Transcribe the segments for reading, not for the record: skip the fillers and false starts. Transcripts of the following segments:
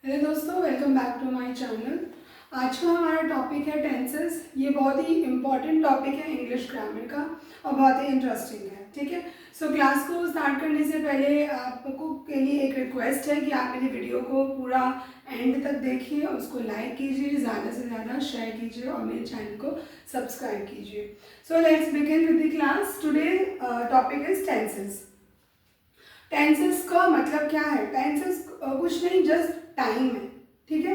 Hello दोस्तों, welcome back to my channel. आज का हमारा टॉपिक है टेंसेस। ये बहुत ही इम्पॉर्टेंट टॉपिक है इंग्लिश ग्रामर का और बहुत ही इंटरेस्टिंग है। ठीक है, सो क्लास को स्टार्ट करने से पहले आपको के लिए एक रिक्वेस्ट है कि आप मेरी वीडियो को पूरा एंड तक देखिए, उसको लाइक कीजिए, ज़्यादा से ज़्यादा शेयर कीजिए और मेरे चैनल को सब्सक्राइब कीजिए। So let's begin with the class. Today topic is tenses. Tenses का मतलब क्या है? टेंसेस कुछ नहीं, जस्ट टाइम है। ठीक है,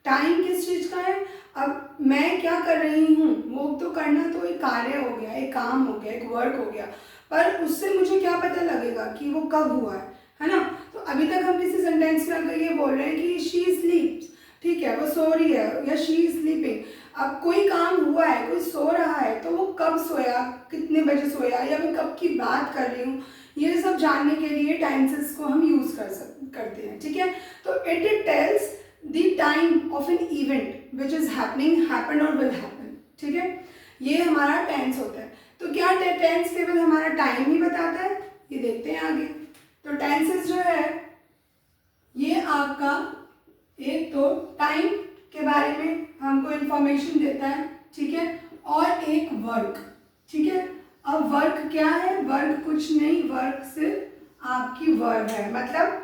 टाइम किस चीज का है? अब मैं क्या कर रही हूँ, वो तो करना तो एक कार्य हो गया, एक काम हो गया, एक वर्क हो गया, पर उससे मुझे क्या पता लगेगा कि वो कब हुआ है ना? तो अभी तक हम किसी सेंटेंस में अगर ये बोल रहे हैं कि शी स्लीप्स, ठीक है, वो सो रही है, या शी इज स्लीपिंग। अब कोई काम हुआ है, कोई सो रहा है, तो वो कब सोया, कितने बजे सोया, या मैं कब की बात कर रही हूँ, ये सब जानने के लिए टेंसेस को हम यूज करते हैं। ठीक है, तो it tells the time of an event which is happening, happen और विल हैपन। ठीक है, ये हमारा टेंस होता है। तो क्या टेंस केवल हमारा टाइम ही बताता है? ये देखते हैं आगे। तो टेंसेस जो है ये आपका एक तो टाइम के बारे में हमको इंफॉर्मेशन देता है, ठीक है, और एक वर्क। ठीक है, अब वर्क क्या है? वर्क कुछ नहीं, वर्क सिर्फ आपकी वर्ब है, मतलब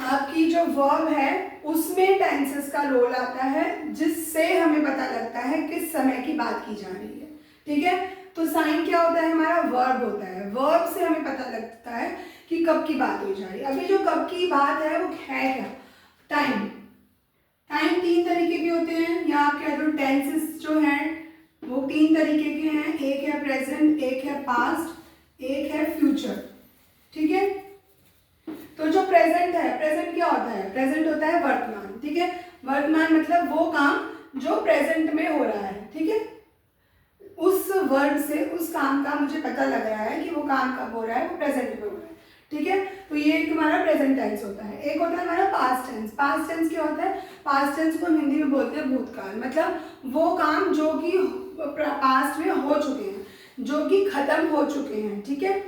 आपकी जो वर्ब है उसमें टेंसेस का रोल आता है, जिससे हमें पता लगता है किस समय की बात की जा रही है। ठीक है, तो साइन क्या होता है? हमारा वर्ब होता है। वर्ब से हमें पता लगता है कि कब की बात हो जा रही है। अभी जो कब की बात है वो है क्या? टाइम। टाइम तीन तरीके के होते हैं, या आप कह दो टेंसेस जो हैं वो तीन तरीके के हैं। एक है प्रेजेंट, एक है पास्ट, एक है फ्यूचर। ठीक है, तो जो प्रेजेंट है, प्रेजेंट क्या होता है? प्रेजेंट होता है वर्तमान। ठीक है, वर्तमान मतलब वो काम जो प्रेजेंट में हो रहा है। ठीक है, उस वर्ड से उस काम का मुझे पता लग रहा है कि वो काम कब हो रहा है, वो प्रेजेंट में हो रहा है। ठीक है, तो ये एक हमारा प्रेजेंट टेंस होता है। एक होता है हमारा पास्ट टेंस। पास्ट टेंस क्या होता है? पास्ट टेंस को हम हिंदी में बोलते हैं भूतकाल, मतलब वो काम जो कि पास्ट में हो चुके हैं, जो कि खत्म हो चुके हैं। ठीक है,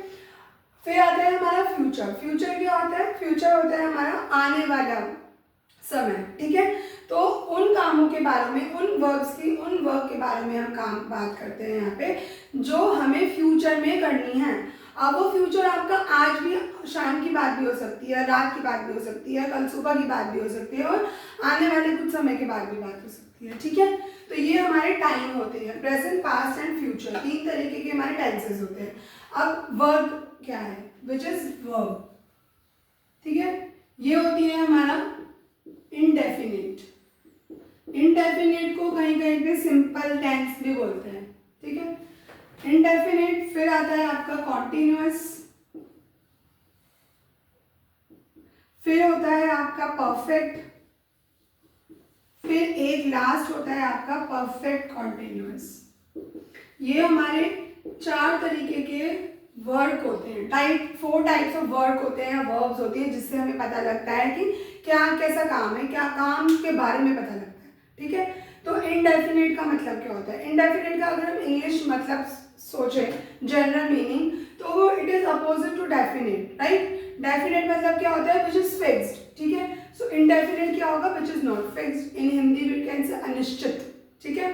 फिर आता है हमारा फ्यूचर। फ्यूचर क्या होता है? फ्यूचर होता है हमारा आने वाला समय। ठीक है, तो उन कामों के बारे में, उन वर्क के बारे में हम बात करते हैं यहाँ पे, जो हमें फ्यूचर में करनी है। अब वो फ्यूचर आपका आज भी, शाम की बात भी हो सकती है, रात की बात भी हो सकती है, कल सुबह की बात भी हो सकती है, और आने वाले कुछ समय के बाद भी बात हो सकती है। ठीक है, तो ये हमारे टाइम होते हैं, प्रेजेंट, पास्ट एंड फ्यूचर। तीन तरीके के हमारे टेंसेस होते हैं। अब वर्ब क्या है? Which is verb. ठीक है, ये होती है हमारा इनडेफिनिट। इनडेफिनिट को कहीं कहीं पे सिंपल टेंस भी बोलते हैं। ठीक है, इनडेफिनिट। फिर आता है आपका कॉन्टिन्यूअस, फिर होता है आपका परफेक्ट, फिर एक लास्ट होता है आपका परफेक्ट कॉन्टिन्यूअस। ये हमारे चार तरीके के वर्क होते हैं, फोर टाइप्स ऑफ वर्क होते हैं, वर्ब्स होती है, जिससे हमें पता लगता है कि क्या कैसा काम है, क्या काम के बारे में पता लगता है। ठीक है, तो इनडेफिनिट का मतलब क्या होता है? इनडेफिनिट का अगर हम इंग्लिश मतलब सोचे, जनरल मीनिंग, तो it is opposite to definite, right? Definite मतलब क्या होता है? Which is fixed. ठीक है, सो इनडेफिनिट क्या होगा? Which is not fixed. In Hindi we can say अनिश्चित। ठीक है,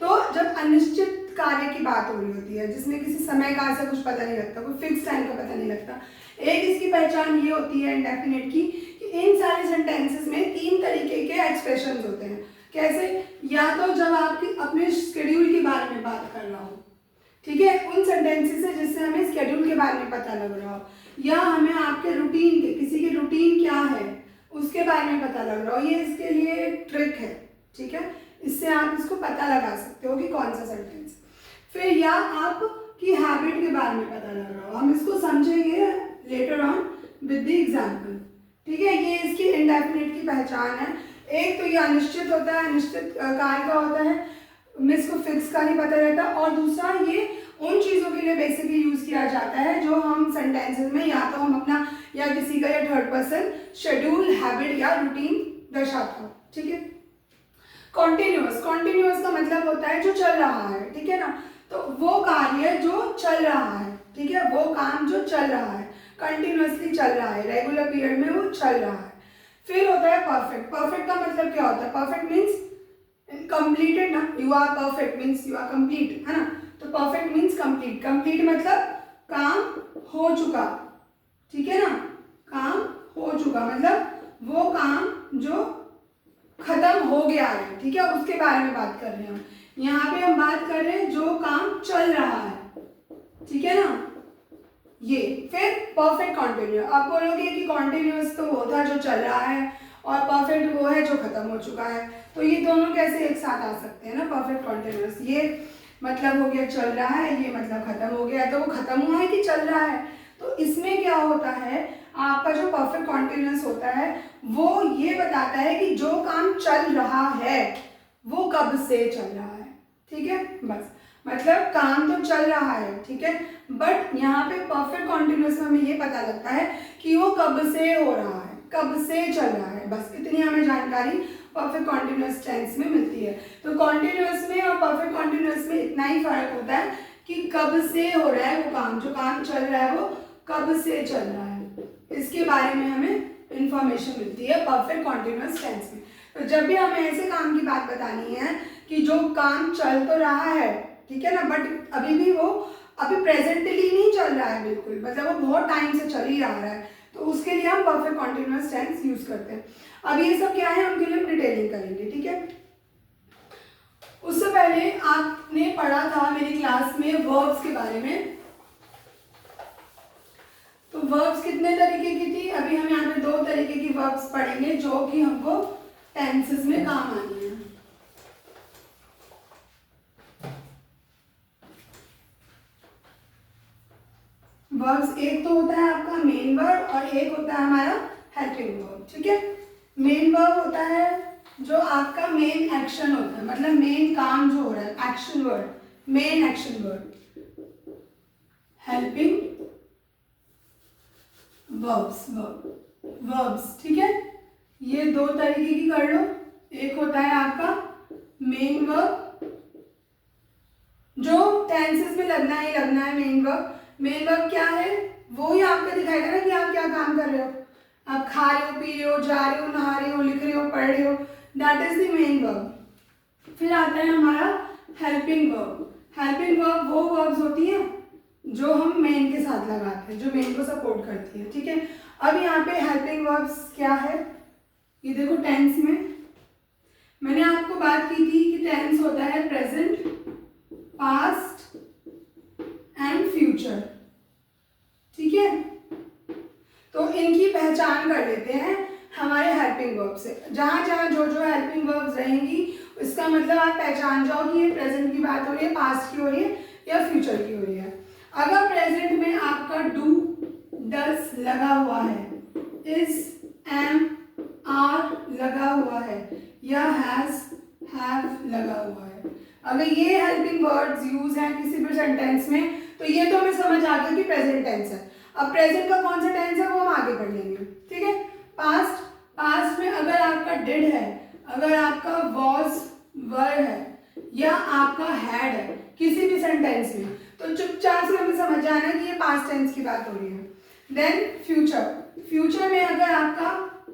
तो जब अनिश्चित कार्य की बात हो रही होती है, जिसमें किसी समय का से कुछ पता नहीं लगता, कोई फिक्स टाइम का पता नहीं लगता, एक इसकी पहचान ये होती है इंडेफिनिट की कि इन सारे सेंटेंसेस में तीन तरीके के एक्सप्रेशंस होते हैं। कैसे? या तो जब आपकी अपने शेड्यूल के बारे में बात कर रहा हो, ठीक है, उन सेंटेंसेस से जिससे हमें शेड्यूल के बारे में पता लग रहा हो, या हमें आपके रूटीन के, किसी के रूटीन क्या है उसके बारे में पता लग रहा हो। ये इसके लिए एक ट्रिक है। ठीक है, इससे आप इसको पता लगा सकते हो कि कौन सा सेंटेंस। फिर या आपकी हैबिट के बारे में पता लग रहा हो, हम इसको समझेंगे later on with the example. ठीक है, ये इसकी इनडेफिनिट की पहचान है। एक तो ये अनिश्चित होता है, अनिश्चित कार्य का होता है, हमें इसको फिक्स का नहीं पता रहता, और दूसरा ये उन चीज़ों के लिए बेसिकली यूज किया जाता है जो हम सेंटेंसेस में, या तो हम अपना या किसी का या थर्ड पर्सन शेड्यूल, हैबिट या रूटीन दर्शाता हो। ठीक है, कॉन्टिन्यूअस। कॉन्टिन्यूअस का मतलब होता है जो चल रहा है। ठीक है ना, तो वो कार्य जो चल रहा है, ठीक है, वो काम जो चल रहा है, कंटिन्यूअसली चल रहा है, रेगुलर पीरियड में वो चल रहा है। फिर होता है परफेक्ट। परफेक्ट का मतलब क्या होता है? परफेक्ट मीन्स कंप्लीटेड ना, you are perfect means you are complete, है ना। तो परफेक्ट मीन्स कंप्लीट। कंप्लीट मतलब काम हो चुका, ठीक है ना, काम हो चुका मतलब वो काम जो खत्म हो गया है, ठीक है, उसके बारे में बात कर रहे हैं हम। यहाँ पे हम बात कर रहे हैं जो काम चल रहा है, ठीक है ना, ये। फिर परफेक्ट कॉन्टिन्यूस, आप बोलोगे कि कॉन्टिन्यूस तो वो था जो चल रहा है और परफेक्ट वो है जो खत्म हो चुका है, तो ये दोनों कैसे एक साथ आ सकते हैं ना, परफेक्ट कॉन्टिन्यूस। ये मतलब हो गया चल रहा है, ये मतलब खत्म हो गया, तो वो खत्म हुआ है कि चल रहा है। तो इसमें क्या होता है, आपका जो परफेक्ट कॉन्टिन्यूस होता है वो ये बताता है कि जो काम चल रहा है वो कब से चल रहा है, ठीक है, बस। मतलब काम तो चल रहा है, ठीक है, बट यहाँ पे परफेक्ट कॉन्टिन्यूस में हमें ये पता लगता है कि वो कब से हो रहा है, कब से चल रहा है, बस इतनी हमें जानकारी परफेक्ट कॉन्टिन्यूस टेंस में मिलती है। तो कॉन्टिन्यूस में और परफेक्ट कॉन्टिन्यूस में इतना ही फर्क होता है कि कब से हो रहा है वो काम, जो काम चल रहा है वो कब से चल रहा है, इसके बारे में हमें इंफॉर्मेशन मिलती है परफेक्ट कॉन्टिन्यूस टेंस में। तो जब भी हमें ऐसे काम की बात बतानी है कि जो काम चल तो रहा है, ठीक है ना, बट अभी भी वो अभी प्रेजेंटली नहीं चल रहा है बिल्कुल, मतलब वो बहुत टाइम से चल ही रहा है, तो उसके लिए हम परफेक्ट कॉन्टिन्यूस टेंस यूज करते हैं। अब ये सब क्या है उनके लिए हम डिटेलिंग करेंगे, ठीक है। उससे पहले आपने पढ़ा था मेरी क्लास में वर्ब्स के बारे में। तो वर्ब्स कितने तरीके की थी? अभी हम यहाँ पे 2 तरीके की वर्ब्स पढ़ेंगे जो कि हमको टेंसेस में काम आनी है। वर्ब्स एक तो होता है आपका मेन वर्ब और एक होता है हमारा हेल्पिंग वर्ब, ठीक है। मेन वर्ब होता है जो आपका मेन एक्शन होता है, मतलब मेन काम जो हो रहा है, action word, main action word. Helping verbs, ठीक है। ये 2 तरीके की कर लो। एक होता है आपका मेन वर्ब जो टेंसेस में लगना ही लगना है, मेन वर्ब। मेन वर्ब क्या है? वो ही आपको दिखाएगा ना कि आप क्या काम कर रहे हो, आप खा रहे हो, पी रहे हो, जा रहे हो, नहा रहे हो, लिख रहे हो, पढ़ रहे हो, that is the main verb. फिर आता है हमारा हेल्पिंग वर्ब। हेल्पिंग वर्ब वो वर्ब्स होती है जो हम मेन के साथ लगाते हैं, जो मेन को सपोर्ट करती है, ठीक है। अब यहाँ पे हेल्पिंग वर्ब्स क्या है, ये देखो टेंस में मैंने आपको बात की थी कि टेंस होता है प्रेजेंट, पास्ट एंड फ्यूचर, ठीक है। तो इनकी पहचान कर लेते हैं हमारे हेल्पिंग वर्ब से। जहां जहां जो जो हेल्पिंग वर्ब्स रहेंगी इसका मतलब आप पहचान जाओ कि ये प्रेजेंट की बात हो रही है, पास्ट की हो रही है या फ्यूचर की हो रही है। अगर प्रेजेंट में आपका डू डस लगा हुआ है, इज एम आर लगा हुआ है या हैज हैव लगा हुआ है, अगर ये हेल्पिंग वर्ड्स यूज हैं किसी भी सेंटेंस में तो ये तो हमें समझ आ गया कि प्रेजेंट टेंस है। अब प्रेजेंट का कौन सा टेंस है वो हम आगे पढ़ लेंगे, ठीक है। पास्ट में अगर आपका डिड है, अगर आपका वॉज वर है या आपका हैड है किसी भी सेंटेंस में, तो चुपचाप से हमें समझ आना कि ये पास्ट टेंस की बात हो रही है। देन फ्यूचर में अगर आपका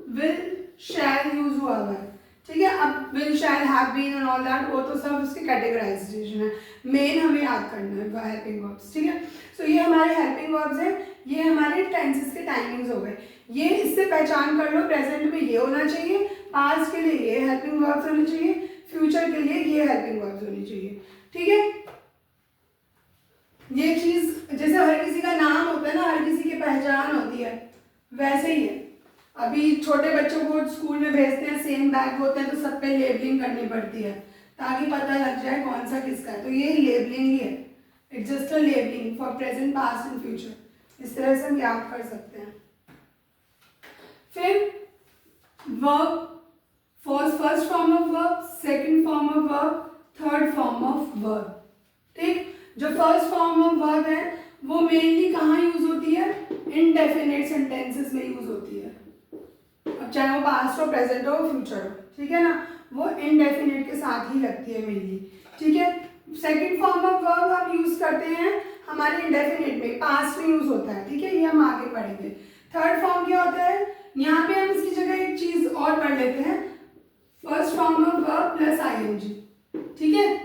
विल शैल यूज हुआ है, ठीक है। अब will shall have been and all that वो तो सब उसकी कैटेगराइजेशन है, मेन हमें याद करना है हेल्पिंग वर्ब्स, ठीक है। सो ये हमारे हेल्पिंग वर्ब्स हैं, ये हमारे टेंसेस के टाइमिंग्स हो गए। ये इससे पहचान कर लो प्रेजेंट में ये होना चाहिए, पास्ट के लिए ये हेल्पिंग वर्ब्स होने चाहिए, फ्यूचर के लिए ये हेल्पिंग वर्ब्स होनी चाहिए, ठीक है। ये चीज जैसे हर किसी का नाम होता है ना, हर किसी की पहचान होती है, वैसे ही है। अभी छोटे बच्चों को स्कूल में भेजते हैं, सेम बैग होते हैं तो सब पे लेबलिंग करनी पड़ती है ताकि पता लग जाए कौन सा किसका है, तो ये लेबलिंग ही है, it's just a labelling for present, past and future. इस तरह से हम याद कर सकते हैं। फिर verb, first form of verb, second form of verb, third form of verb, ठीक। जो फर्स्ट फॉर्म ऑफ वर्ब है वो मेनली कहाँ यूज होती है? इनडेफिनेट सेंटेंसेस में यूज होती है, अब चाहे वो पास्ट हो, प्रेजेंट हो, फ्यूचर हो, ठीक है ना, वो इनडेफिनेट के साथ ही लगती है मेनली, ठीक है। सेकंड फॉर्म ऑफ वर्ब हम यूज करते हैं हमारे इंडेफिनेट में, पास्ट में यूज होता है, ठीक है, ये हम आगे पढ़ेंगे। थर्ड फॉर्म क्या होता है? यहाँ पे हम इसकी जगह एक चीज और पढ़ लेते हैं, first form of verb plus ING. ठीक है,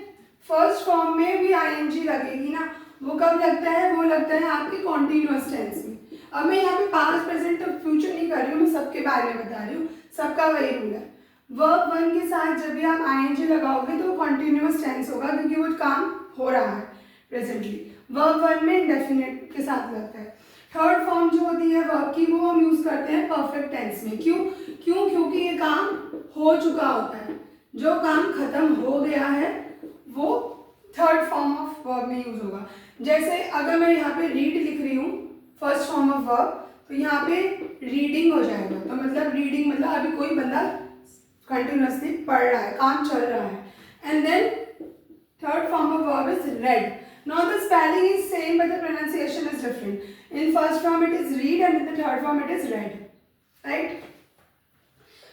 फर्स्ट फॉर्म में भी आईएनजी लगेगी ना, वो कब लगता है, वो लगता है आपके कॉन्टिन्यूअस टेंस में। अब मैं यहाँ पे पास्ट प्रेजेंट और फ्यूचर नहीं कर रही हूँ, मैं सबके बारे में बता रही हूँ, सबका वही रूल है। वर्ब वन के साथ जब भी आप आईएनजी लगाओगे तो कॉन्टिन्यूअस टेंस होगा, क्योंकि वो काम हो रहा है प्रेजेंटली। वर्ब वन में इंडेफिनिट के साथ लगता है। थर्ड फॉर्म जो होती है वर्ब की, वो हम यूज करते हैं परफेक्ट टेंस में। क्योंकि ये काम हो चुका होता है, जो काम खत्म हो गया है वो थर्ड फॉर्म ऑफ वर्ब में यूज होगा। जैसे अगर मैं यहाँ पे रीड लिख रही हूँ फर्स्ट फॉर्म ऑफ वर्ब, तो यहाँ पे रीडिंग हो जाएगा, तो मतलब रीडिंग मतलब अभी कोई बंदा कंटिन्यूअसली पढ़ रहा है, काम चल रहा है। And then third form of verb is read. Now the spelling is same but the pronunciation is different. In first form it is read and in the third form it is read. Right?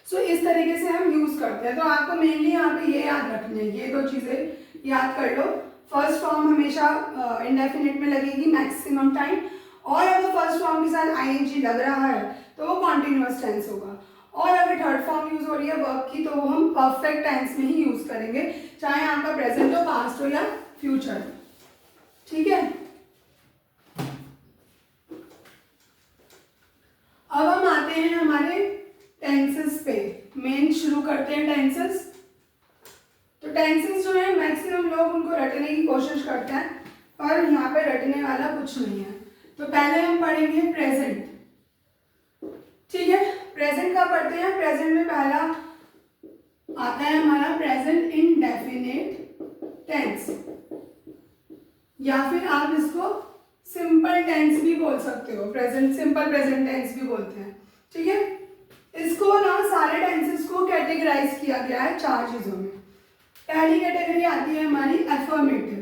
So इस तरीके से हम use करते हैं। तो आपको mainly यहाँ पे ये याद रखनी है, ये दो चीजें याद कर लो। फर्स्ट फॉर्म हमेशा इंडेफिनिट में लगेगी मैक्सिमम टाइम, और अगर फर्स्ट फॉर्म के साथ आईएनजी लग रहा है तो वो कॉन्टिन्यूअस टेंस होगा। और अगर थर्ड फॉर्म यूज हो रही है वर्ब की, तो वो हम परफेक्ट टेंस में ही यूज करेंगे, चाहे आपका प्रेजेंट हो, पास्ट हो या फ्यूचर। ठीक है, अब हम आते हैं हमारे टेंसेस पे। मेन शुरू करते हैं टेंसेस। तो टेंसेस जो है मैक्सिमम लोग उनको रटने की कोशिश करते हैं, पर यहाँ पे रटने वाला कुछ नहीं है। तो पहले हम पढ़ेंगे प्रेजेंट। ठीक है, प्रेजेंट का पढ़ते हैं। प्रेजेंट में पहला आता है हमारा प्रेजेंट इंडेफिनिट टेंस, या फिर आप इसको सिंपल टेंस भी बोल सकते हो, प्रेजेंट सिंपल प्रेजेंट टेंस भी बोलते हैं। ठीक है, इसको ना सारे टेंसेस को कैटेगराइज किया गया है 4 चीजों में। पहली कैटेगरी आती है हमारी अफर्मेटिव।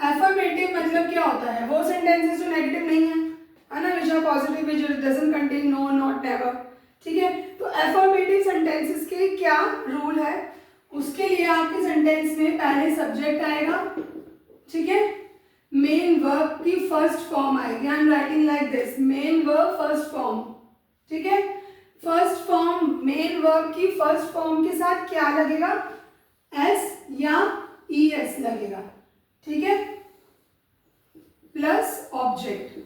अफर्मेटिव मतलब क्या होता है, वो सेंटेंसेस जो नेगेटिव नहीं है ना, which are positive, which doesn't contain no, not, never. ठीक है, तो अफर्मेटिव सेंटेंसेस के क्या रूल है, उसके लिए आपके सेंटेंस में पहले सब्जेक्ट आएगा। ठीक है, मेन वर्ब की फर्स्ट फॉर्म आएगी। आई am writing like this, main verb first form. ठीक है, फर्स्ट फॉर्म मेन वर्ब की फर्स्ट फॉर्म के साथ क्या लगेगा, एस या ई एस लगेगा। ठीक है, प्लस ऑब्जेक्ट।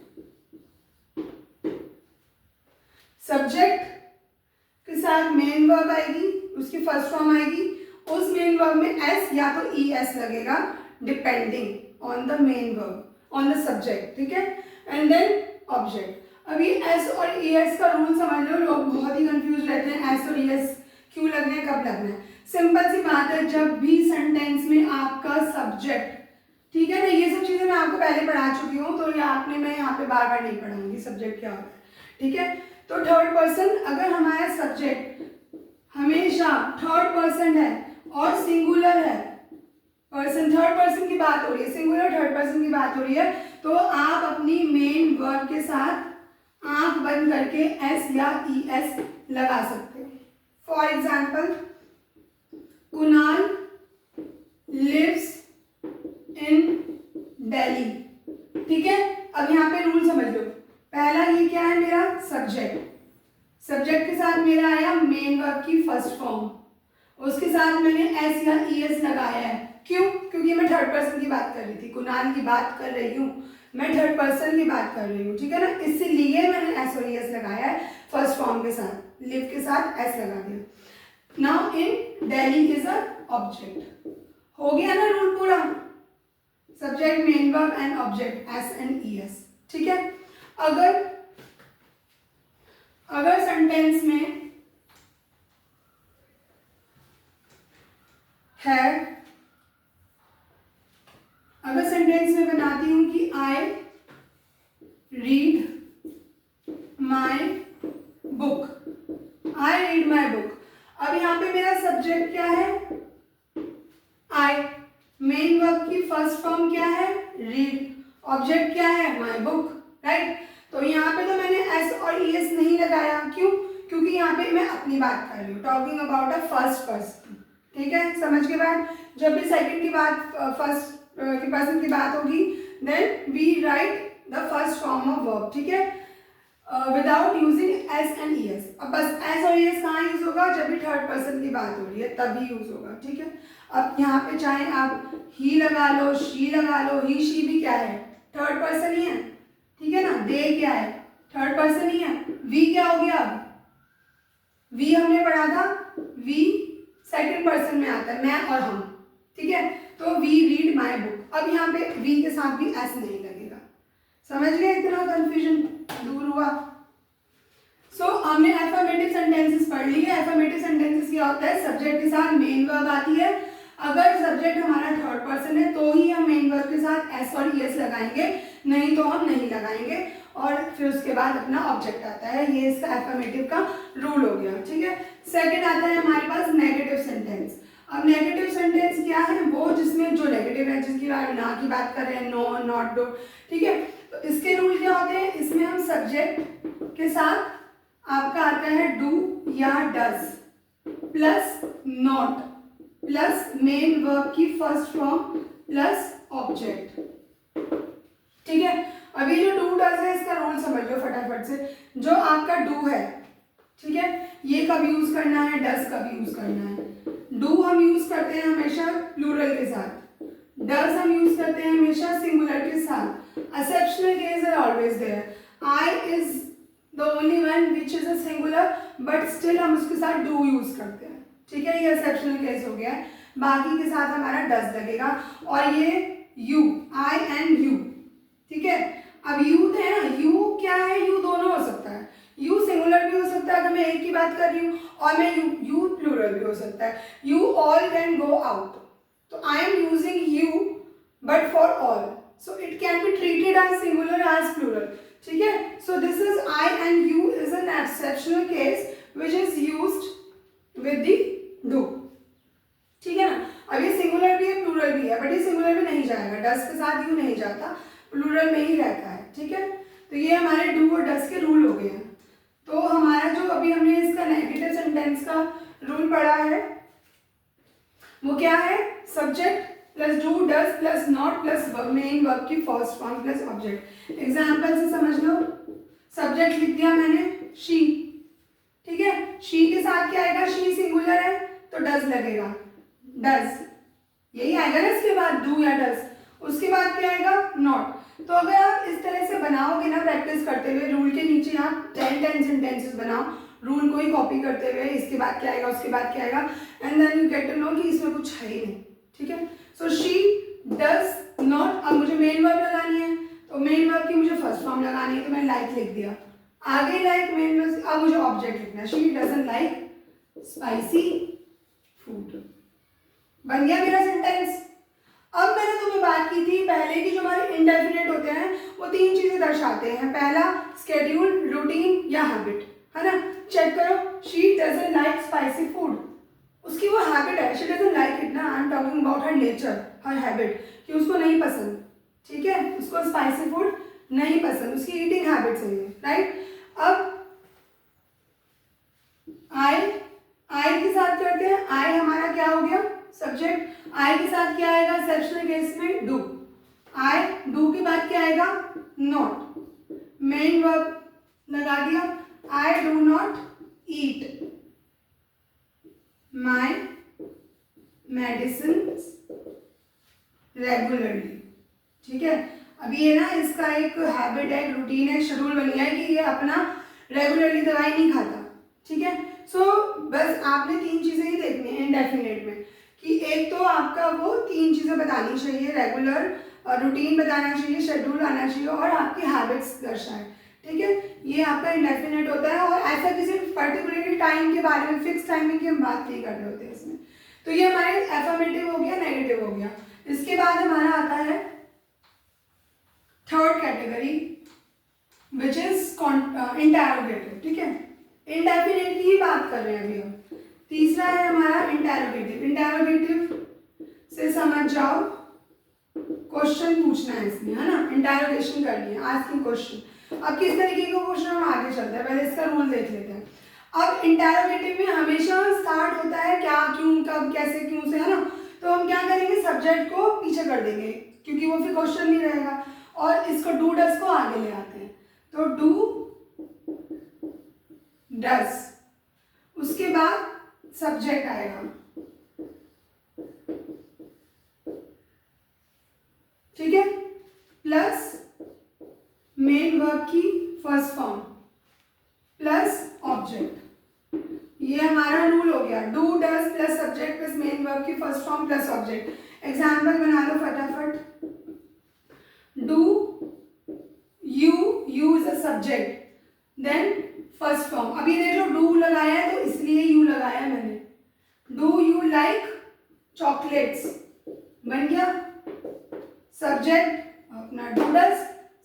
सब्जेक्ट के साथ मेन वर्ब आएगी, उसकी फर्स्ट फॉर्म आएगी, उस मेन वर्ब में एस या तो ई एस लगेगा, depending on the main verb, on the subject. ठीक है, एंड देन ऑब्जेक्ट। अब ये एस और ई एस का रूल समझ लो, लोग बहुत ही कंफ्यूज रहते हैं, एस और ई एस क्यों लगना है, कब लगना है। सिंपल सी बात है, जब भी सेंटेंस में आपका सब्जेक्ट, ठीक है ना, ये सब चीजें मैं आपको पहले पढ़ा चुकी हूँ, तो ये आपने, मैं यहाँ पे बार बार नहीं पढ़ाऊंगी सब्जेक्ट क्या होता है। ठीक है, तो थर्ड पर्सन, अगर हमारा सब्जेक्ट हमेशा थर्ड पर्सन है और सिंगुलर है, पर्सन थर्ड पर्सन की बात हो रही है, सिंगुलर थर्ड पर्सन की बात हो रही है, तो आप अपनी मेन वर्ब के साथ आंख बंद करके एस या ई एस लगा सकते हो। For example, Kunal lives in Delhi. ठीक है, अब यहाँ पे रूल समझ लो। पहला ये क्या है, मेरा सब्जेक्ट, सब्जेक्ट के साथ मेरा आया मेन वर्ब की फर्स्ट फॉर्म, उसके साथ मैंने एस या ई एस लगाया है। क्यों, क्योंकि मैं थर्ड पर्सन की बात कर रही थी, कुणाल की बात कर रही हूँ, मैं थर्ड पर्सन की बात कर रही हूँ। ठीक है ना, इसलिए मैंने एस और ई एस लगाया है फर्स्ट फॉर्म के साथ, लिव के साथ एस लगा दिया। Now in Delhi is a object. हो गया ना रूल पूरा, subject main verb and object S and E S. ठीक है, अगर सेंटेंस में है, अगर सेंटेंस में बनाती हूं कि I read my book, I read my book. अब यहाँ पे मेरा सब्जेक्ट क्या है, आई, मेन वर्ब की फर्स्ट फॉर्म क्या है, रीड, ऑब्जेक्ट क्या है, माई बुक। राइट, तो यहाँ पे तो मैंने एस और ई एस नहीं लगाया। क्यों, क्योंकि यहाँ पे मैं अपनी बात कर रही हूँ, talking about a first person. ठीक है, समझ के बाद जब भी सेकंड की बात, फर्स्ट की पर्सन की बात होगी, then we write the first form of verb, ठीक है, without using S and E S. अब बस एस और ई एस कहाँ यूज होगा, जब भी थर्ड पर्सन की बात हो रही है तभी यूज होगा, ठीक है। अब यहाँ पे चाहे आप ही लगा लो, शी लगा लो, ही शी भी क्या है, थर्ड पर्सन ही है, ठीक है ना। दे क्या है, थर्ड पर्सन ही है। वी क्या हो गया, वी हमने पढ़ा था, वी सेकंड पर्सन में आता है, मैं और हम, ठीक है। तो वी रीड माई बुक। अब यहाँ पे वी के साथ भी एस नहीं लगेगा, समझ गए, इतना कंफ्यूजन दूर हुआ। हमने एफर्मेटिव सेंटेंसेस पढ़ ली है। एफर्मेटिव सेंटेंसेस क्या होता है, सब्जेक्ट के साथ मेन वर्ब आती है। अगर सब्जेक्ट हमारा थर्ड पर्सन है तो ही हम मेन वर्ब के साथ एस और ई एस लगाएंगे, नहीं तो हम नहीं लगाएंगे। और फिर उसके बाद अपना ऑब्जेक्ट आता है, ये इसका एफर्मेटिव का रूल हो गया, ठीक है। सेकंड आता है हमारे पास नेगेटिव सेंटेंस। अब नेगेटिव सेंटेंस क्या है, वो जिसमें जो नेगेटिव है, जिसकी ना की बात कर रहे हैं, नो, नॉट, डू, ठीक है। तो इसके रूल क्या होते हैं, इसमें हम सब्जेक्ट के साथ आपका आता है डू या does plus not plus main verb की फर्स्ट फॉर्म प्लस ऑब्जेक्ट, ठीक है। अभी जो डू डज है इसका रूल समझ लो फटाफट से। जो आपका डू है, ठीक है, ये कब यूज करना है, डज कब यूज करना है। डू हम यूज करते हैं हमेशा प्लूरल के साथ, डज हम यूज करते हैं हमेशा सिंगुलर के साथ। Exceptional case are always there. I is the only one which is a singular, but still हम उसके साथ डू यूज करते हैं, ठीक है। ये एक्सेप्शनल केस हो गया है, बाकी के साथ हमारा डज लगेगा। और ये यू, आई एंड यू, ठीक है। अब यू है ना, यू क्या है, यू दोनों हो सकता है, यू सिंगुलर भी हो सकता है अगर मैं एक की बात कर रही हूँ, और मैं यू प्लूरल भी हो सकता है। You all can go out, तो I am using you but for all, so it can be treated as singular as plural, ठीक है। So this is I and you is an exceptional case which is used with the do, ठीक है ना। अब ये singular भी है plural भी है, बट ये सिंगुलर में नहीं जाएगा, डस के साथ यू नहीं जाता, प्लूरल में ही रहता है, ठीक है। तो ये हमारे डू और डस के रूल हो गए हैं। तो हमारा जो अभी हमने इसका नेगेटिव सेंटेंस का रूल पढ़ा है वो क्या है, subject plus do does plus not plus main verb की first form plus object. Example से समझ लो, सब्जेक्ट लिख दिया मैंने शी, ठीक है। शी के साथ क्या आएगा, शी सिंगुलर है तो डज लगेगा, डज, यही आएगा ना इसके बाद डू या डज। उसके बाद क्या आएगा, नॉट। तो अगर आप इस तरह से बनाओगे ना, प्रैक्टिस करते हुए, रूल के नीचे आप 10 सेंटेंसेस बनाओ, रूल को ही कॉपी करते हुए, इसके बाद क्या आएगा, उसके बाद क्या आएगा, and then you get to know कि इसमें कुछ है ही नहीं, ठीक है। सो शी डज नॉट, अब मुझे मेन वर्ब लगानी है, तो मेन वर्ब की मुझे फर्स्ट फॉर्म लगानी है, तो मैंने लाइक लिख दिया, आगे लाइक मेन वर्ब। अब मुझे ऑब्जेक्ट लिखना है, she doesn't like spicy food, बन गया मेरा सेंटेंस। अब मैंने तुम्हें बात की थी पहले की, जो हमारे इंडेफिनेट होते हैं वो 3 चीजें दर्शाते हैं। पहला स्केड्यूल, रूटीन या हैबिट, है ना। चेक करो, she doesn't like spicy food, उसकी वो हैबिट है, शी डजंट लाइक इट ना, I am talking about her nature, her habit, कि उसको नहीं पसंद, ठीक है, उसको स्पाइसी फूड नहीं पसंद, उसकी ईटिंग हैबिट्स है ये, राइट। अब आई के साथ करते हैं, आई हमारा क्या हो गया, सब्जेक्ट। आई के साथ क्या आएगा, एक्सेप्शनल केस में डू, आई, डू के बाद क्या आएगा, नॉट, मेन वर्ब लगा दिया, I do not eat my medicine regularly, ठीक है। अब ये ना इसका एक हैबिट है, रूटीन है, शेड्यूल बन गया है कि ये अपना रेगुलरली दवाई नहीं खाता, ठीक है। सो बस आपने 3 चीजें ही देखनी है इंडेफिनेट में, कि एक तो आपका वो 3 चीजें बतानी चाहिए, रेगुलर, रूटीन बताना चाहिए, शेड्यूल आना चाहिए, और आपकी हैबिट्स दर्शाए, ठीक है। ये आपका इंडेफिनेट होता है, और ऐसा किसी पर्टिकुलर टाइम के बारे में, फिक्स टाइमिंग की हम बात नहीं कर रहे होते इसमें। तो ये हमारे एफर्मेटिव हो गया, नेगेटिव हो गया। इसके बाद हमारा आता है third category which is interrogative, ठीक है। इंडेफिनेट की ही बात कर रहे हैं अभी हम। तीसरा है हमारा इंटरोगेटिव। इंटरोगेटिव से समझ जाओ, क्वेश्चन पूछना है इसमें, है ना, इंटरोगेशन करनी है, आस्किंग क्वेश्चन। अब किस तरीके का क्वेश्चन, हम आगे चलते हैं, पहले इसका रूल देख लेते हैं। अब इंटरोगेटिव में हमेशा स्टार्ट होता है क्या, क्यों, कब, कैसे, क्यों से, है ना। तो हम क्या करेंगे, सब्जेक्ट को पीछे कर देंगे, क्योंकि वो फिर क्वेश्चन नहीं रहेगा, और इसको डू डज को आगे ले आते हैं, तो डू डज, उसके बाद सब्जेक्ट आएगा, ठीक है, प्लस मेन वर्ब की फर्स्ट फॉर्म प्लस ऑब्जेक्ट। ये हमारा रूल हो गया, do does plus subject plus main verb की first form plus object. Example बना लो फटाफट। Do, you is a subject, then first form. अभी देख लो डू लगाया है तो इसलिए यू लगाया मैंने। डू यू लाइक चॉकलेट्स बन गया सब्जेक्ट अपना do does,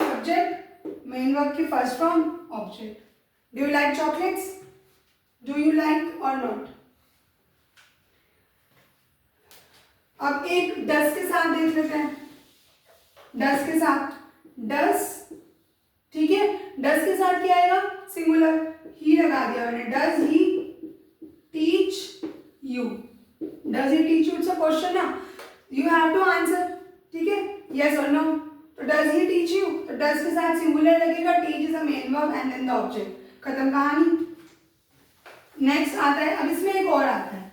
subject main verb की first form object. Do you like chocolates, do you like और नॉट। अब एक डस के साथ देख लेते हैं, डस के साथ, डस, ठीक है, डस के साथ क्या आएगा, सिंगुलर, ही लगा दिया मैंने, does he teach you, does he teach you, it's a question ना, यू हैव टू आंसर, ठीक है, यस और नो। तो डज ही टीच यू, तो डज के साथ सिंगुलर लगेगा, teach is a main verb and then the object, खत्म कहानी। नेक्स्ट आता है, अब इसमें एक और आता है,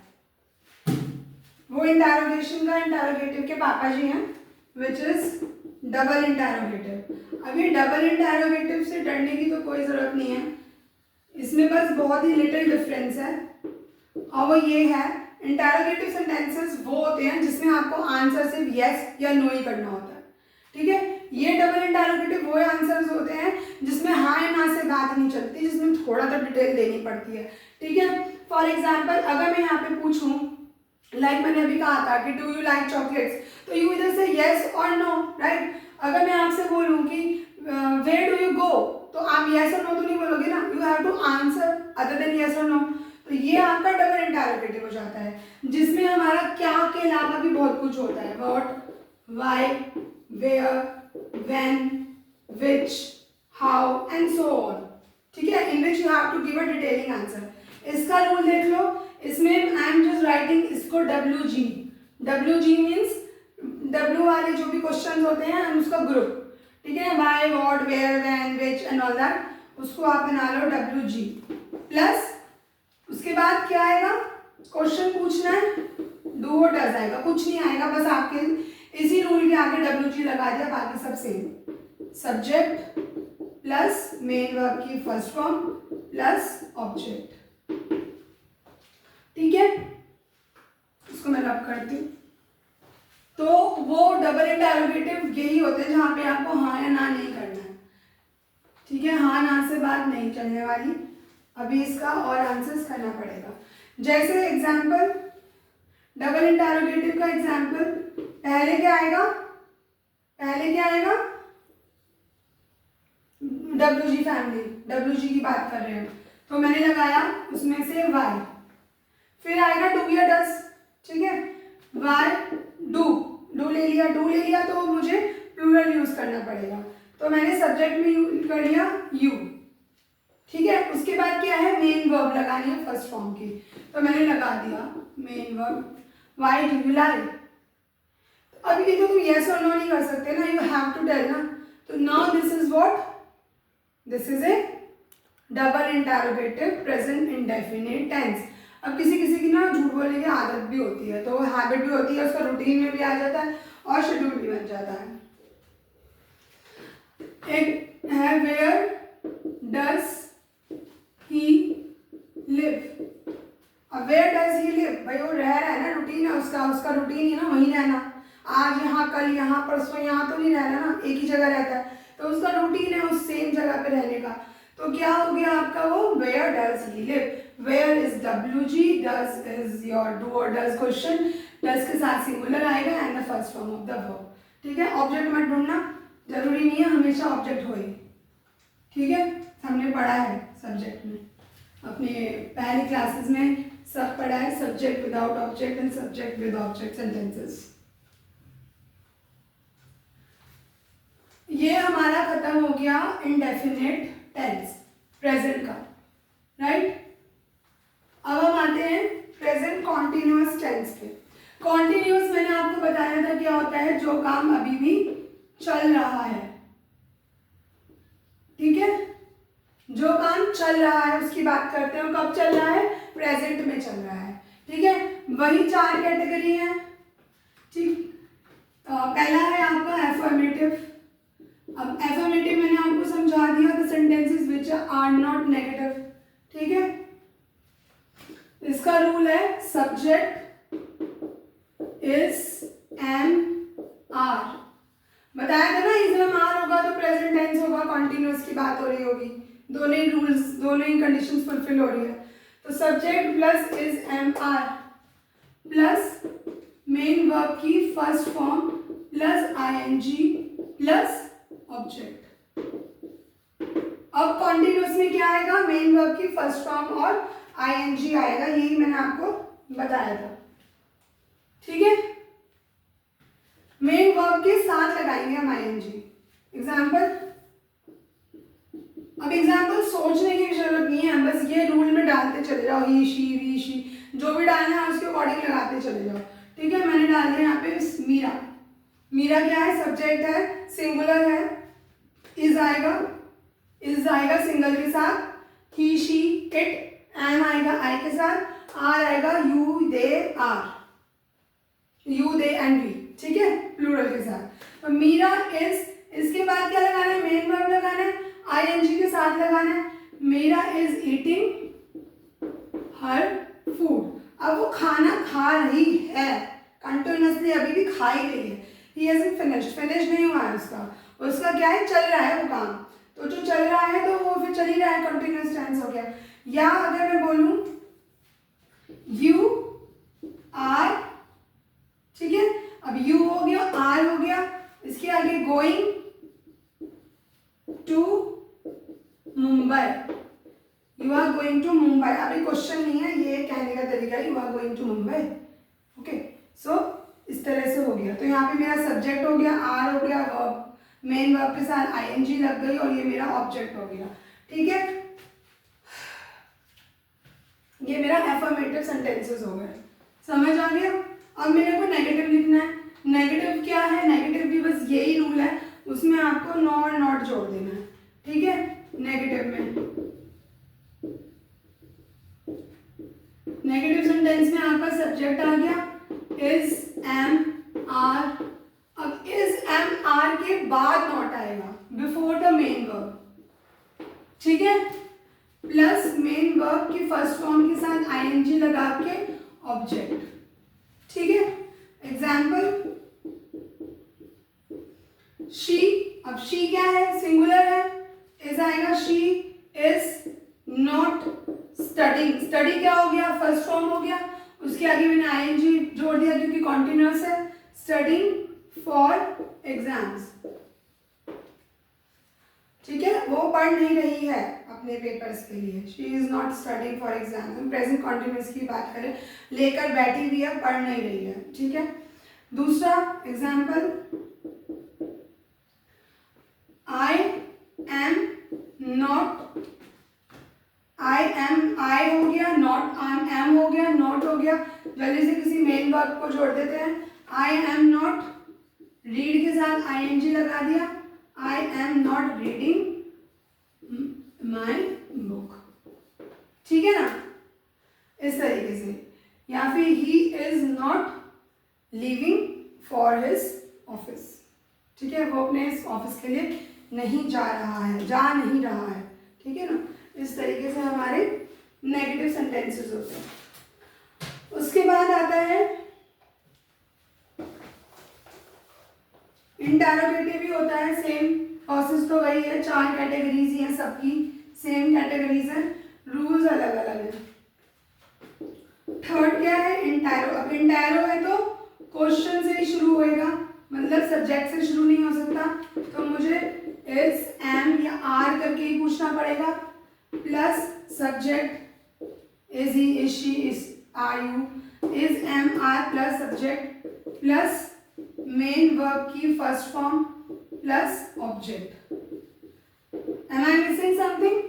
वो इंटरोगेशन का, इंटरोगेटिव के पापा जी हैं, विच इज डबल इंटरोगेटिव। अब ये डबल इंटरोगेटिव से डरने की तो कोई जरूरत नहीं है, इसमें बस बहुत ही लिटिल डिफरेंस है, और वो ये है, इंटरोगेटिव सेंटेंसेस वो होते हैं जिसमें आपको आंसर सिर्फ यस या नो ही करना होता है, ठीक है। ये डबल इंटरोगेटिव वो आंसर्स होते हैं जिसमें हाँ या ना से बात नहीं चलती, जिसमें थोड़ा तो डिटेल देनी पड़ती है, ठीक है। फॉर एग्जाम्पल अगर मैं यहाँ पे पूछूं, लाइक मैंने अभी कहा था कि डू यू लाइक चॉकलेट्स, तो यू इधर से येस और नो, राइट। अगर मैं आपसे बोलूँ कि वेयर डू यू गो, तो आप येस और नो तो नहीं बोलोगे ना, you have to answer other than yes और नो। तो ये आपका डबल इंटरोगेटिव हो जाता है, जिसमें हमारा क्या के अलावा भी बहुत कुछ होता है, what, why, where, when, which, how and so on, ठीक है, in which you have to give a detailing answer. इसका रूल देख लो, इसमें आई एम जस्ट राइटिंग इसको WG, WG मीन्स W वाले जो भी क्वेश्चन होते हैं हम उसका ग्रुप, ठीक है, why, what, where, when, which and all that, उसको आप बना लो WG, प्लस उसके बाद क्या आएगा, क्वेश्चन पूछना है, डू और डज आएगा, कुछ नहीं आएगा, बस आपके इसी रूल के आगे WG लगा दिया, बाकी सब same, subject plus main verb की फर्स्ट फॉर्म प्लस ऑब्जेक्ट, ठीक है। इसको मैं रब करती हूँ। तो वो डबल इंटरोगेटिव यही होते हैं जहाँ पे आपको हाँ या ना नहीं करना है, ठीक है, हाँ ना से बात नहीं चलने वाली। अभी इसका और आंसर्स करना पड़ेगा, जैसे एग्जाम्पल, डबल इंटरोगेटिव का एग्जाम्पल, पहले क्या आएगा, पहले क्या आएगा, WG फैमिली, WG की बात कर रहे हैं, तो मैंने लगाया उसमें से वाई, फिर आएगा डू या डज, ठीक है, वाई डू ले लिया तो मुझे प्लूरल यूज करना पड़ेगा, तो मैंने सब्जेक्ट में यूज कर लिया यू, ठीक है। उसके बाद क्या है, मेन वर्ब लगानी है फर्स्ट फॉर्म की, तो मैंने लगा दिया main verb, why do you like. अब ये तो तुम यस और नो नहीं कर सकते ना, यू हैव टू टेल ना, तो now this is what, this is a double interrogative present indefinite tense. अब किसी किसी की ना झूठ बोलने की आदत भी होती है, तो हैबिट भी होती है, उसका रूटीन में भी आ जाता है और शेड्यूल भी बन जाता है। एक है वेयर डज ही लिव, अब वेयर डज ही लिव, भाई वो रह रहा है ना, रूटीन है उसका रूटीन है ना वहीं रहना, आज यहाँ कल यहाँ परसों यहाँ तो नहीं रहना ना, एक ही जगह रहता है, तो उसका रूटीन है उस सेम जगह पे रहने का, तो क्या हो गया आपका वो where does he live. Where is WG, does is your do और डज क्वेश्चन, डज के साथ सिंगुलर आएगा and the first form of the verb, ठीक है। ऑब्जेक्ट मत ढूंढना, जरूरी नहीं है हमेशा ऑब्जेक्ट हो ही, ठीक है, हमने पढ़ा है सब्जेक्ट में, अपने पहली क्लासेस में सब पढ़ा है, subject without object and subject with object sentences. ये हमारा खत्म हो गया इंडेफिनिट टेंस, प्रेजेंट का, राइट। अब हम आते हैं प्रेजेंट कॉन्टिन्यूअस टेंस पे। कॉन्टिन्यूअस मैंने आपको बताया था क्या होता है, जो काम अभी भी चल रहा है, चल रहा है उसकी बात करते हैं, कब चल रहा है, प्रेजेंट में चल रहा है, ठीक है। वही 4 कैटेगरी है, ठीक। पहला है आपका एफर्मेटिव। अब एफर्मेटिव मैंने आपको समझा दिया, the sentences which are not negative, ठीक है। इसका रूल है सब्जेक्ट इज एम आर, बताया था ना, इज एम आर होगा तो प्रेजेंट टेंस होगा, कॉन्टिन्यूअस की बात हो रही होगी, दोनों ही रूल्स, दोनों ही कंडीशंस फुलफिल हो रही है। तो subject plus is am are plus main verb की first form plus ING plus object. अब कॉन्टिन्यूअस में क्या आएगा, मेन वर्ब की फर्स्ट फॉर्म और आईएनजी आएगा, यही मैंने आपको बताया था, ठीक है। मेन वर्ब के साथ लगाएंगे हम आईएनजी। एग्जाम्पल, अब एग्जाम्पल सोचने की जरूरत नहीं है, बस ये रूल में डालते चले जाओ, ही शी वी शी जो भी डालना है उसके अकॉर्डिंग लगाते चले जाओ, ठीक है। मैंने डाल दिया यहाँ पे मीरा। मीरा क्या है, सब्जेक्ट है, सिंगुलर है, इज आएगा सिंगल के साथ, ही शी इट, एम आएगा आई के साथ, आर आएगा you they are, you they and we, ठीक है, प्लूरल के साथ। तो मीरा इज, इसके बाद क्या लगाना है, मेन वर्ब लगाना है, आईएनजी के साथ लगाना है। Meera is eating her food, अब वो खाना खा रही है, कंटिन्यूअसली अभी भी खा ही रही है। ही हैजंट फिनिश्ड, फिनिश नहीं हुआ है उसका क्या है, चल रहा है वो काम, तो जो चल रहा है तो वो फिर चल ही रहा है, कंटिन्यूअस टेंस हो गया। या अगर मैं बोलूं यू आर, ठीक है, अब यू हो गया, आर हो गया, इसके आगे going to Mumbai, you are going to Mumbai. अभी क्वेश्चन नहीं है, ये कहने का तरीका है, you are going to Mumbai, okay. So इस तरह से हो गया, तो यहाँ पे मेरा सब्जेक्ट हो गया, आर हो गया, वर्ब, मेन वर्ब के साथ आईएनजी लग गई और ये मेरा ऑब्जेक्ट हो गया, ठीक है। ये मेरा एफर्मेटिव सेंटेंसेस हो गए, समझ आ गया। अब मेरे को नेगेटिव लिखना है। नेगेटिव क्या है, नेगेटिव भी बस यही रूल है, उसमें आपको नो और नॉट जोड़ देना है, ठीक है। नेगेटिव में, नेगेटिव सेंटेंस में आपका सब्जेक्ट आ गया इज एम आर, अब इज एम आर के बाद नॉट आएगा, बिफोर द मेन वर्ब, ठीक है, प्लस मेन वर्ब की फर्स्ट फॉर्म के साथ आईएनजी लगा के ऑब्जेक्ट, ठीक है। एग्जाम्पल, शी, अब शी क्या है, सिंगुलर है, इज आएगा, she is not studying, study क्या हो गया, फर्स्ट फॉर्म हो गया, उसके आगे मैंने आईएनजी जोड़ दिया क्योंकि कॉन्टिन्यूअस है, स्टडिंग फॉर एग्जाम्स, ठीक है, वो पढ़ नहीं रही है अपने पेपर्स के लिए, she is not studying for exams. हम प्रेजेंट कॉन्टिन्यूअस की बात करें, लेकर बैठी हुई है, पढ़ नहीं रही है, ठीक है। दूसरा एग्जाम्पल, आई एम नॉट, आई हो गया, नॉट एम हो गया, नॉट हो गया, जल्दी से किसी मेन वर्ब को जोड़ देते हैं। आई एम नॉट, रीड के साथ आईएनजी लगा दिया, आई am not reading my book, ठीक है ना, इस तरीके से। या फिर he is not leaving for his office, ठीक है, वो अपने इस ऑफिस के लिए नहीं जा रहा है, जा नहीं रहा है, ठीक है ना। इस तरीके से हमारे नेगेटिव सेंटेंसेस होते हैं। उसके बाद आता है इंटरोगेटिव भी होता है, सेम प्रोसेस तो वही है, 4 कैटेगरीज ही हैं, सबकी सेम कैटेगरीज हैं, रूल्स अलग अलग हैं। थर्ड क्या है, इंटायरो। अब इंटायरो है तो क्वेश्चन से ही शुरू होएगा, मतलब सब्जेक्ट से शुरू नहीं हो सकता, तो मुझे इज एम या आर करके ही पूछना पड़ेगा, plus subject is he, is she, is are you, is am are plus subject plus main verb की first form plus object. Am I missing something?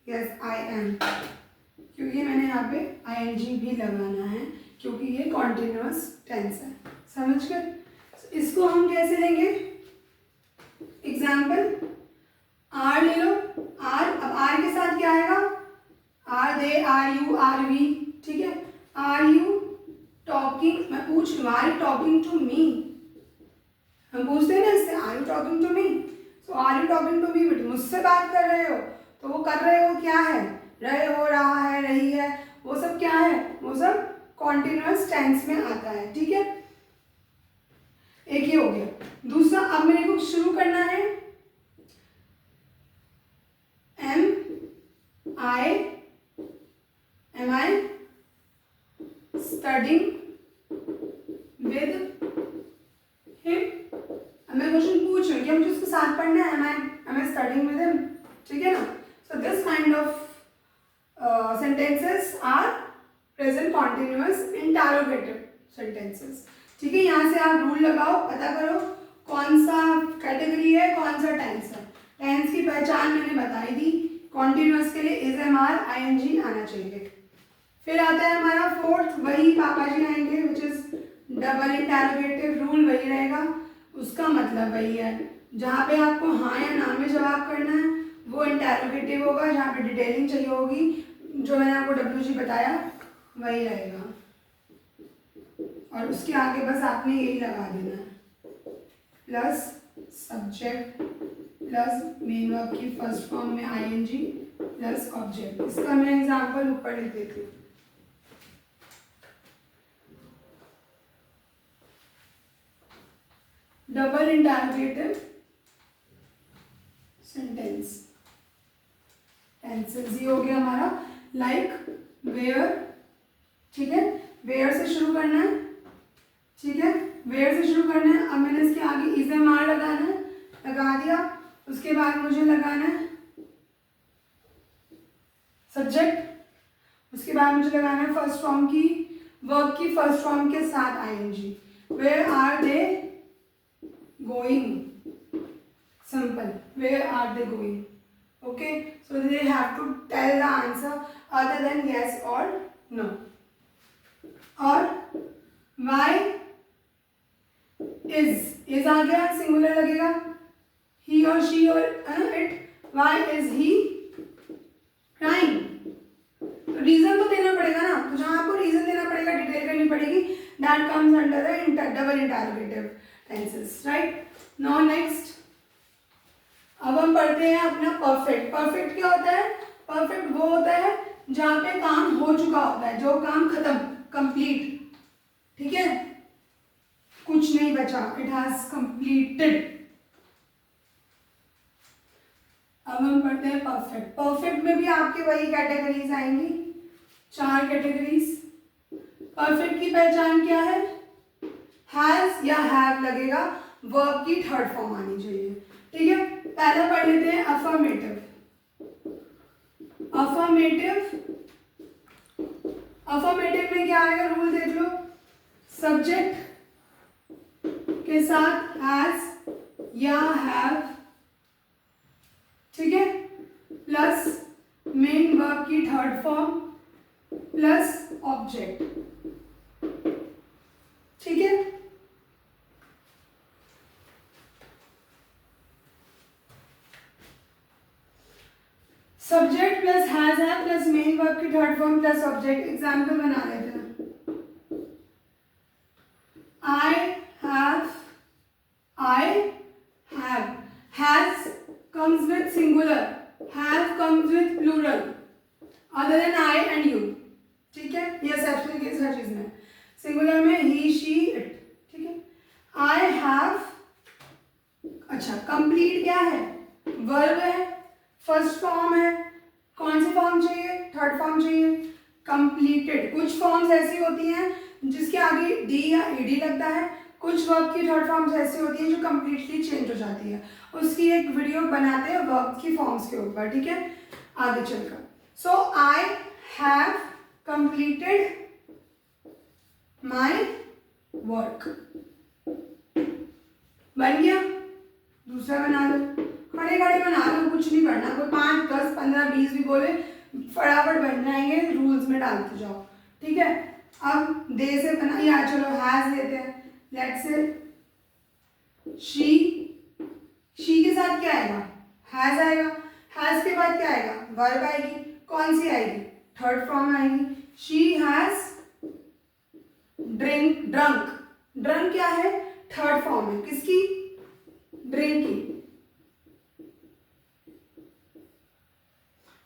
Yes I am, क्योंकि मैंने यहाँ पे आईएनजी भी लगाना है क्योंकि ये कॉन्टिन्यूअस टेंस है, समझ गए। इसको हम कैसे लेंगे, एग्जाम्पल आर ले लो, आर, अब आर के साथ क्या आएगा, आर यू, आर वी, ठीक है। आर यू टॉकिंग, मैं पूछ रही हूँ are you talking to me, हम पूछते हैं ना इससे are you talking to me, so are you talking to me, बेटे मुझसे बात कर रहे हो, तो वो कर रहे हो क्या है, रहे हो, रहा है, रही है, वो सब क्या है, वो सब कॉन्टिन्यूअस टेंस में आता है, ठीक है। एक ही हो गया। दूसरा, अब मेरे को शुरू करना है, am I studying with him. अब मैं क्वेश्चन पूछ रही हूँ क्या मुझे उसके साथ पढ़ना है, am I studying with him, ठीक है ना। So this kind of sentences are present continuous interrogative sentences, ठीक है। यहाँ से आप रूल लगाओ, पता करो कौन सा कैटेगरी है, कौन सा टेंस है। टेंस की पहचान मैंने बताई दी, कॉन्टिन्यूअस के लिए is, am are, I N G आना चाहिए। फिर आता है हमारा फोर्थ, वही पापा जी आएंगे, which is double interrogative. Rule वही रहेगा, उसका मतलब वही है, जहाँ पे आपको हाँ या ना में जवाब करना है वो इंटरोगेटिव होगा, जहाँ पे डिटेलिंग चाहिए होगी, जो मैंने आपको WG बताया वही रहेगा, और उसके आगे बस आपने यही लगा देना है, plus subject plus main verb की फर्स्ट फॉर्म में ING प्लस ऑब्जेक्ट। इसका मैं एग्जांपल ऊपर लिख देती हूँ। डबल इंटरोगेटिव सेंटेंस, टेंसेस ये हो गया हमारा, लाइक वेयर, ठीक है, वेयर से शुरू करना है, ठीक है, वेयर से शुरू करना है। अब मैंने इसके आगे इज, एम आर लगाना है, लगा दिया। उसके बाद मुझे लगाना है सब्जेक्ट, उसके बाद मुझे लगाना है फर्स्ट फॉर्म की, वर्ब की फर्स्ट फॉर्म के साथ ING। Where are they going, simple, where are they going, okay, so they have to tell the answer other than yes or no। और why is आ गया, सिंगुलर लगेगा, he और she और it, why is he crying, तो reason तो देना पड़ेगा ना, तो जहाँ आपको रीजन देना पड़ेगा, डिटेल करनी पड़ेगी, that comes under the double interrogative tenses, right। now next, अब हम पढ़ते हैं अपना परफेक्ट। परफेक्ट क्या होता है, परफेक्ट वो होता है जहाँ पे काम हो चुका होता है, जो काम खत्म, कंप्लीट, ठीक है, कुछ नहीं बचा, इट हैज कंप्लीटेड। अब हम पढ़ते हैं परफेक्ट। परफेक्ट में भी आपके वही कैटेगरीज आएंगी, 4 कैटेगरीज। परफेक्ट की पहचान क्या है, हैज या हैव लगेगा, वर्ब की थर्ड फॉर्म आनी चाहिए, ठीक है। पहला पढ़ लेते हैं अफर्मेटिव। अफर्मेटिव, अफर्मेटिव में क्या आएगा, रूल देख लो, सब्जेक्ट के साथ हैज या हैव, ठीक है, प्लस मेन वर्ब की थर्ड फॉर्म प्लस ऑब्जेक्ट, ठीक है। सब्जेक्ट प्लस हैज है प्लस मेन वर्ब की third form plus object. Example बना लेते हैं, I have, has comes with singular, have comes with plural other than I and you, ठीक है, ये एक्सेप्शनल केस हर चीज में, सिंगुलर में ही, शी, इट, ठीक है। आई हैव, अच्छा, कंप्लीट क्या है, वर्ब है, फर्स्ट फॉर्म है, कौन सी फॉर्म चाहिए, थर्ड फॉर्म चाहिए, कंप्लीटेड। कुछ फॉर्म्स ऐसी होती हैं जिसके आगे डी या ईडी लगता है, कुछ वर्ब की थर्ड फॉर्म्स ऐसी होती हैं जो कंप्लीटली चेंज हो जाती है, उसकी एक वीडियो बनाते हैं वर्ब की फॉर्म्स के ऊपर, ठीक है, आगे चलकर। So I have completed my work, बन गया। दूसरा बना लो, खड़े खड़े बना लो, कुछ नहीं करना, कोई 5, 10, 15, 20 भी बोले फटाफट बन जाएंगे, रूल्स में डालते जाओ, ठीक है। अब दे से बना, या चलो हैज लेते हैं, लेट्स से शी के साथ क्या आएगा, हैज आएगा, हैज के बाद क्या आएगा, वर्ब आएगी, कौन सी आएगी, थर्ड फॉर्म आएगी। शी हैज ड्रंक, ड्रंक क्या है, थर्ड फॉर्म है किसकी, ड्रिंक की,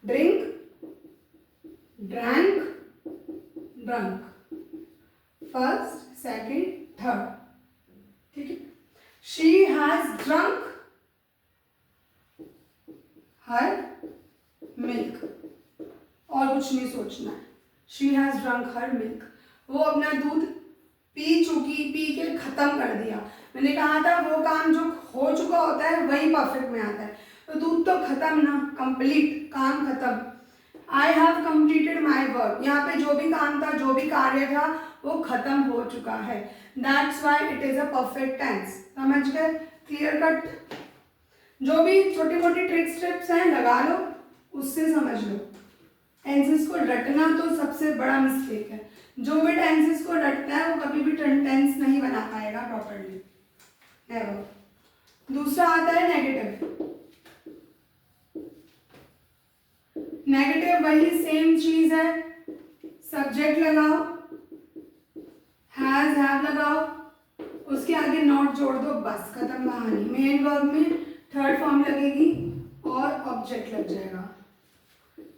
drink, drank, drunk, first, second, third, ठीक है। She has drunk her milk, और कुछ नहीं सोचना है, she has drunk her milk, वो अपना दूध पी चुकी, पी के खत्म कर दिया। मैंने कहा था वो काम जो हो चुका होता है वही परफेक्ट में आता है, तो दूध तो खत्म ना, कंप्लीट, काम खत्म। आई हैव कंप्लीटेड माई वर्क, यहाँ पे जो भी काम था, जो भी कार्य था वो खत्म हो चुका है, that's why it is a perfect tense. समझ गए, क्लियर कट। जो भी छोटी मोटी ट्रिक्स टिप्स हैं लगा लो, उससे समझ लो। टेंसेस को रटना तो सबसे बड़ा मिस्टेक है, जो भी टेंसेस को रटता है वो कभी भी टेंस नहीं बना पाएगा प्रॉपर्ली, नेवर। दूसरा आता है नेगेटिव। नेगेटिव वही सेम चीज है, सब्जेक्ट लगाओ, हैज हैव लगाओ, उसके आगे नॉट जोड़ दो, बस खत्म कहानी। मेन वर्ब में थर्ड फॉर्म लगेगी और ऑब्जेक्ट लग जाएगा।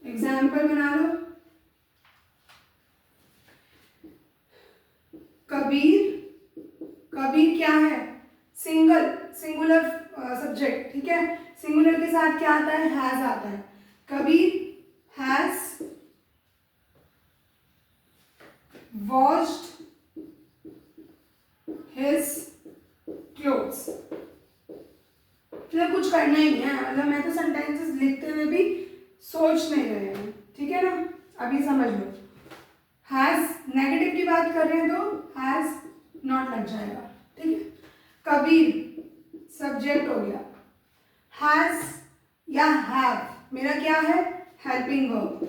एग्जाम्पल बना लो, कबीर, कबीर क्या है, सिंगुलर सब्जेक्ट, ठीक है। सिंगुलर के साथ क्या आता है, हैज आता है। Kabir has washed his clothes. मतलब कुछ करना ही नहीं है, मतलब मैं तो सेंटेंसेस लिखते हुए भी सोच नहीं रहे हैं, ठीक है ना, अभी समझ लो। हैज नेगेटिव की बात कर रहे हैं तो हैज नॉट लग जाएगा, ठीक है। कबीर सब्जेक्ट हो गया, हैज या हैव मेरा क्या है, हेल्पिंग वर्ब,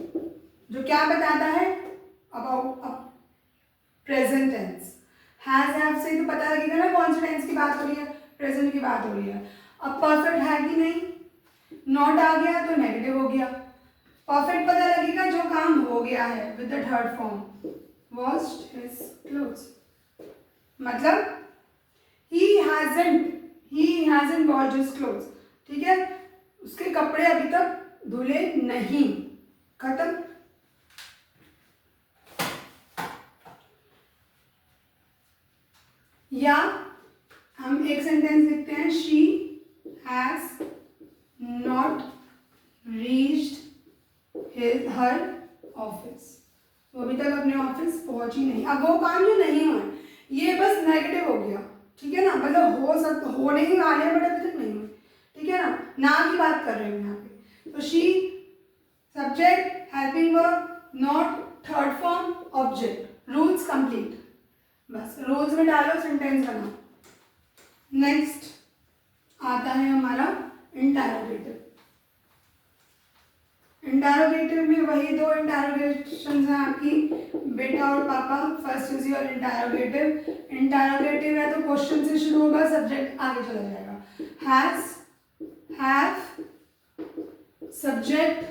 जो क्या बताता है, about a present tense. Has have से तो पता लगेगा ना कौन से टेंस की बात हो रही है, प्रेजेंट की बात हो रही है। अब परफेक्ट है कि नहीं, नॉट आ गया तो नेगेटिव हो गया। परफेक्ट पता लगेगा जो काम हो गया है with the third form, washed his clothes, मतलब he hasn't washed his clothes, ठीक है, उसके कपड़े अभी तक धुले नहीं, खत्म। या हम एक सेंटेंस लिखते हैं, she has not reached her office, वो अभी तक अपने ऑफिस पहुंची नहीं। अब वो काम जो नहीं हुआ, ये बस नेगेटिव हो गया, ठीक है ना, मतलब होने ही वाले हैं बट अभी तक नहीं हुए, ठीक है ना की बात कर रहे हैं यहाँ पे। तो she subject, helping verb, not, third form, object, rules complete, बस रूल्स में डालो, सेंटेंस बनाओ। नेक्स्ट आता है हमारा इंटरोगेटिव। इंटरोगेटिव में वही दो इंटरोगेशन है आपकी, बेटा और पापा। First is your interrogative. Interrogative है तो क्वेश्चन से शुरू होगा, सब्जेक्ट आगे चला जाएगा। Has, have, subject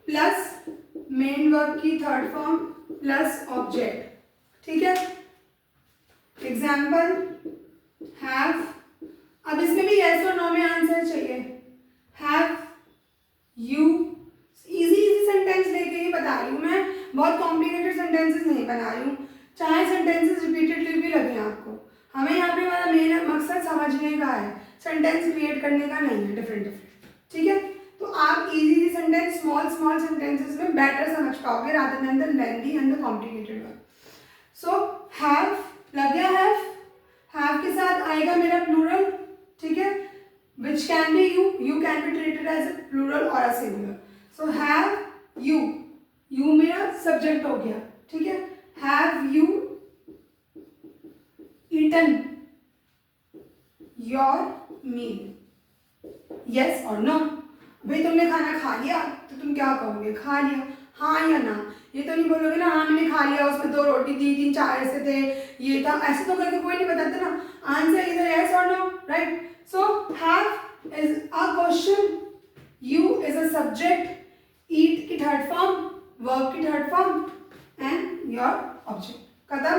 plus main verb की थर्ड फॉर्म प्लस ऑब्जेक्ट, ठीक है। एग्जाम्पल, हैव, अब इसमें भी यस और नो में आंसर चाहिए। हैव यू, इजी सेंटेंस लेके ही बता रही हूँ मैं, बहुत कॉम्प्लिकेटेड सेंटेंसेस नहीं बना रही हूँ, चाहे सेंटेंसेस रिपीटेडली भी लगे आपको। हमें यहाँ पे हमारा मेन मकसद समझने का है, सेंटेंस क्रिएट करने का नहीं है डिफरेंट, ठीक है। तो आप इजी सेंटेंस, स्मॉल सेंटेंसेस में बेटर समझ पाओगे rather than the lengthy and the complicated one. So have लग गया, हैव के साथ आएगा मेरा प्लूरल, ठीक है, which can be you can be treated as a plural or a singular. So have you, you मेरा सब्जेक्ट हो गया, ठीक है। have you eaten your meal, yes or no। भाई तुमने खाना खा लिया तो तुम क्या कहोगे, खा लिया, हाँ या ना। ये तो नहीं बोलोगे ना हाँ मैंने खा लिया, उसमें 2 रोटी थी, 3 चाय ऐसे थे, ये था, ऐसे तो करके कोई नहीं बताता ना। आंसर इधर yes or no, right? So have is a question, you is a subject, eat की थर्ड फॉर्म, वर्ब की third form and your object. खत्म,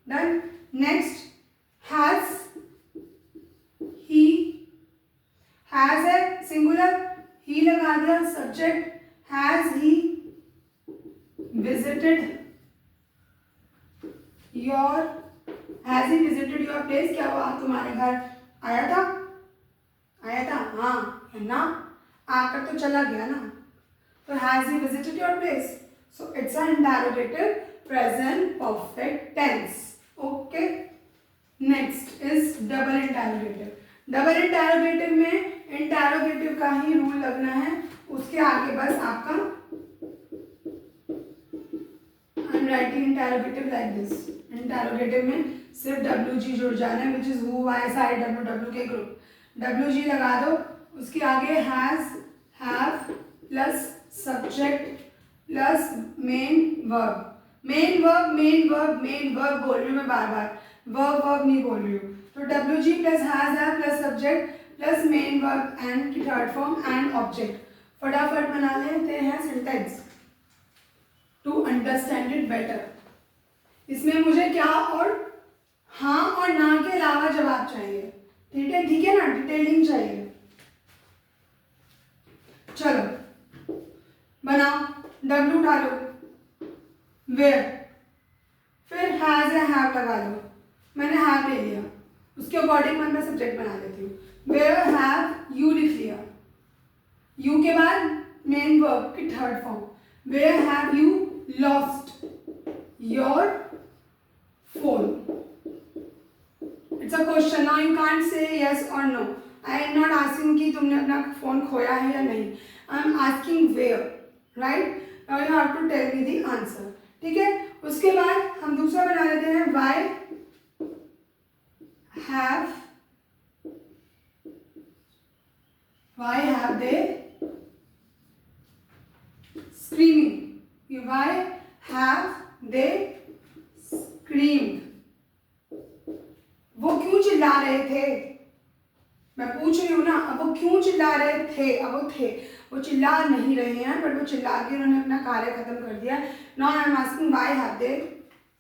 done. Next has, he, has है सिंगुलर, ही लगा दिया subject, has he visited your, has he visited your place, क्या वो तुम्हारे घर आया था, आया था, हाँ है ना, आकर तो चला गया ना, तो has he visited your place, so it's a interrogative present perfect tense. Okay, next is double interrogative. Double interrogative में इंटरोगेटिव का ही रूल लगना है, उसके आगे बस आपका I am writing interrogative like this. Interrogative में सिर्फ WG जुड़ जाना है, विच इज हु, वाई, सारे WW के ग्रुप, WG लगा दो, उसके आगे has, have plus subject plus main verb. Main verb, main verb, main verb बोल रही हूँ मैं बार बार, वर्ब वर्ब नहीं बोल रही हूँ। तो WG plus has, have plus subject plus main verb and की थर्ड फॉर्म एंड ऑब्जेक्ट। फटाफट बना लेते हैं sentence to understand it better. इसमें मुझे क्या और हाँ और ना के अलावा जवाब चाहिए, ठीक है, ठीक है ना, डिटेलिंग चाहिए। चलो बनाओ, W उठा लो, वेयर, फिर हैज या हैव लगा लो, मैंने हैव ले लिया, उसके अकॉर्डिंग मैं सब्जेक्ट बना लेती हूँ। वेयर हैव यू लिख लिया, यू के बाद मेन वर्ब की third form, where have you lost your phone. It's a question, now you can't say yes और no. I am not asking कि तुमने अपना फोन खोया है या नहीं, I am asking where, right. Now you have to tell me the answer, ठीक है। उसके बाद हम दूसरा बना लेते हैं, why have they screaming, why have they screamed, वो क्यों चिल्ला रहे थे, मैं पूछ रही हूँ ना, अब वो क्यों चिल्ला रहे थे, अब वो थे, वो चिल्ला नहीं रहे हैं, बट वो चिल्ला के उन्होंने अपना कार्य खत्म कर दिया। Now I am asking why have they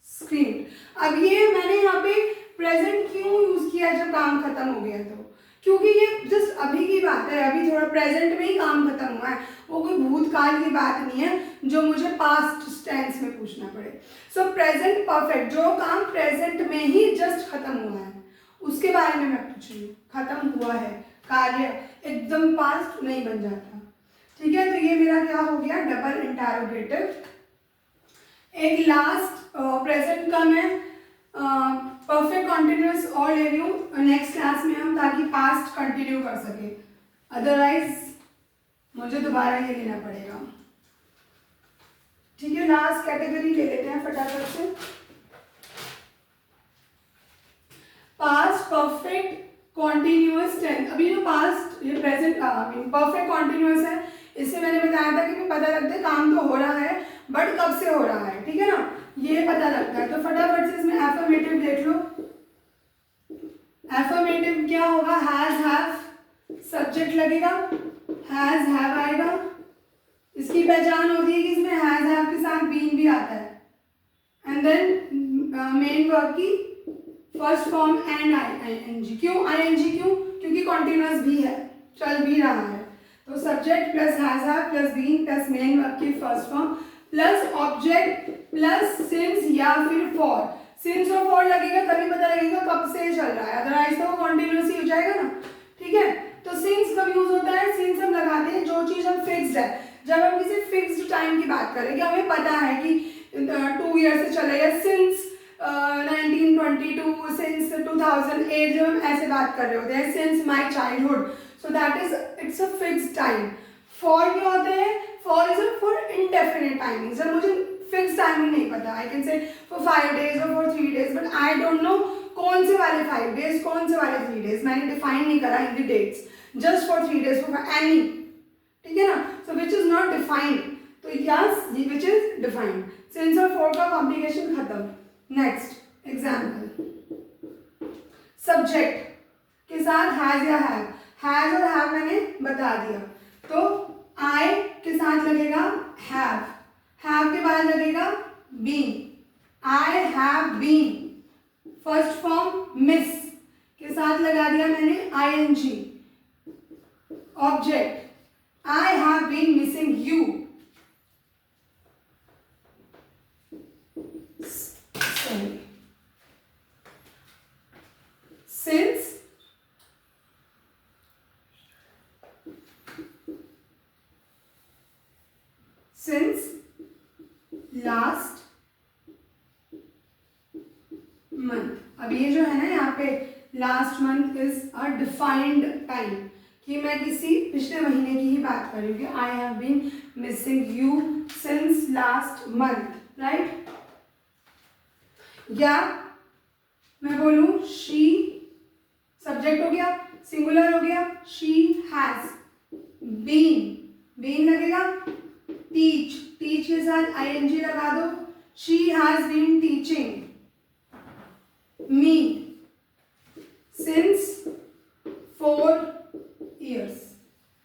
screamed. अब ये मैंने यहाँ पे प्रेजेंट क्यों यूज किया जब काम खत्म हो गया, तो क्योंकि ये जस्ट अभी की बात है, अभी थोड़ा प्रेजेंट में ही काम खत्म हुआ है, वो कोई भूतकाल की बात नहीं है जो मुझे पास्ट टेंस में पूछना पड़े। सो प्रेजेंट परफेक्ट, जो काम प्रेजेंट में ही जस्ट खत्म हुआ है उसके बारे में मैं पूछ रही हूँ, खत्म हुआ है कार्य, एकदम पास्ट नहीं बन जाता, ठीक है। तो ये मेरा क्या हो गया, डबल इंटरोगेटिव। एक लास्ट प्रेजेंट का मैं परफेक्ट कॉन्टिन्यूअस और ले रही हूँ नेक्स्ट क्लास में हम, ताकि पास्ट कंटिन्यू कर सके, अदरवाइज मुझे दोबारा ये लेना पड़ेगा, ठीक है। लास्ट कैटेगरी ले लेते हैं फटाफट से, पास्ट परफेक्ट कॉन्टिन्यूअस टेंस। अभी जो पास्ट ये प्रेजेंट परफेक्ट कॉन्टिन्यूअस है, इससे मैंने बताया था कि पता लगता है काम तो हो रहा है बट कब से हो रहा है, ठीक है ना, ये पता लगता है। तो फटाफट से इसमें एफर्मेटिव देख लो, एफर्मेटिव क्या होगा, हैज हैव सब्जेक्ट लगेगा, हैज हैव आएगा, इसकी पहचान होती है कि इसमें हैज हैव के साथ बीन भी आता है, एंड देन मेन वर्ब की फर्स्ट फॉर्म एंड आईएनजी। क्यों आईएनजी, क्यों, क्योंकि कॉन्टिन्यूअस भी है, चल भी रहा है, तो subject plus has have plus been plus main verb की first form plus object plus since या फिर फॉर। सिंस और फॉर लगेगा तभी पता लगेगा कब से चल रहा है, अदरवाइज तो वो कॉन्टिन्यूअस ही हो जाएगा ना, ठीक है। तो सिंस कब यूज होता है, सिंस हम लगाते हैं जो चीज हम फिक्स्ड है, जब हम किसी फिक्स्ड टाइम की बात करें कि हमें पता है कि 2 ईयर से चल रहा है, सिंस 1922, सिंस 2008, जब हम ऐसे बात कर रहे होते हैं, since my childhood, so that is it's a fixed time. For क्या होता है, for is for indefinite timing, जब मुझे फिक्स टाइमिंग नहीं पता, I can say for 5 days और for 3 days, but I don't know कौन से वाले 5 days, कौन से वाले 3 days, मैंने डिफाइन नहीं करा in the dates, just for 3 days for any, ठीक है ना, so which is not defined, तो yes which is defined. Since और फॉर का कॉम्प्लिकेशन खत्म। नेक्स्ट एग्जाम्पल, सब्जेक्ट के साथ हैज या हैव, हैज और हैव मैंने बता दिया, तो आई के साथ लगेगा have, have been, I have been, first form miss के साथ लगा दिया मैंने ING, object, I have been missing you, since last month. अब ये जो है ना यहाँ पे last month is a defined time कि मैं किसी पिछले महीने की ही बात कर रही हूँ कि I have been missing you since last month, right. या मैं बोलूँ शी, सब्जेक्ट हो गया, सिंगुलर हो गया, शी हैज बीन, बीन लगेगा, टीच, टीच के साथ आईएनजी लगा दो, she has been teaching me since 4 years,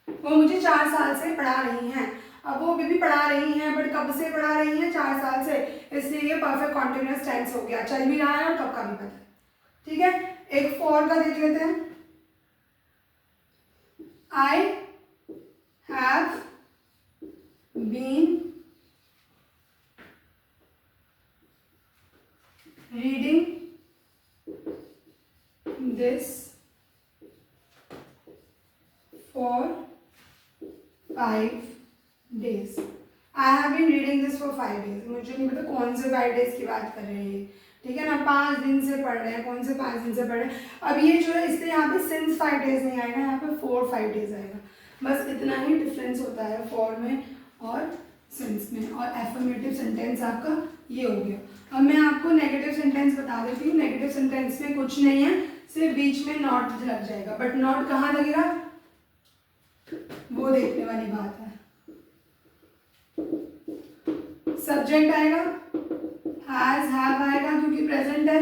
वो मुझे 4 साल से पढ़ा रही हैं। अब वो अभी भी पढ़ा रही हैं, बट कब से पढ़ा रही हैं? 4 साल से, इसलिए ये परफेक्ट कॉन्टिन्यूअस टेंस हो गया, चल भी रहा है और कब का भी पता है, ठीक है। एक फॉर का देख लेते हैं, I have been reading this for 5 days, I have been reading this for 5 days, मुझे नहीं पता कौन से 5 days की बात कर रहे हैं, ठीक है ना, 5 दिन से पढ़ रहे हैं, कौन से 5 दिन से पढ़ रहे हैं। अब ये जो है इसलिए यहाँ पे since 5 days नहीं आएगा, यहाँ पे 4-5 days आएगा, बस इतना ही डिफरेंस होता है फॉर में और सिंस में। और एफर्मेटिव सेंटेंस आपका ये हो गया। अब मैं आपको नेगेटिव सेंटेंस बता देती हूँ। नेगेटिव सेंटेंस में कुछ नहीं है, सिर्फ बीच में नॉट लग जाएगा, बट नॉट कहाँ लगेगा वो देखने वाली बात है। सब्जेक्ट आएगा, हैज हैव आएगा क्योंकि प्रेजेंट है,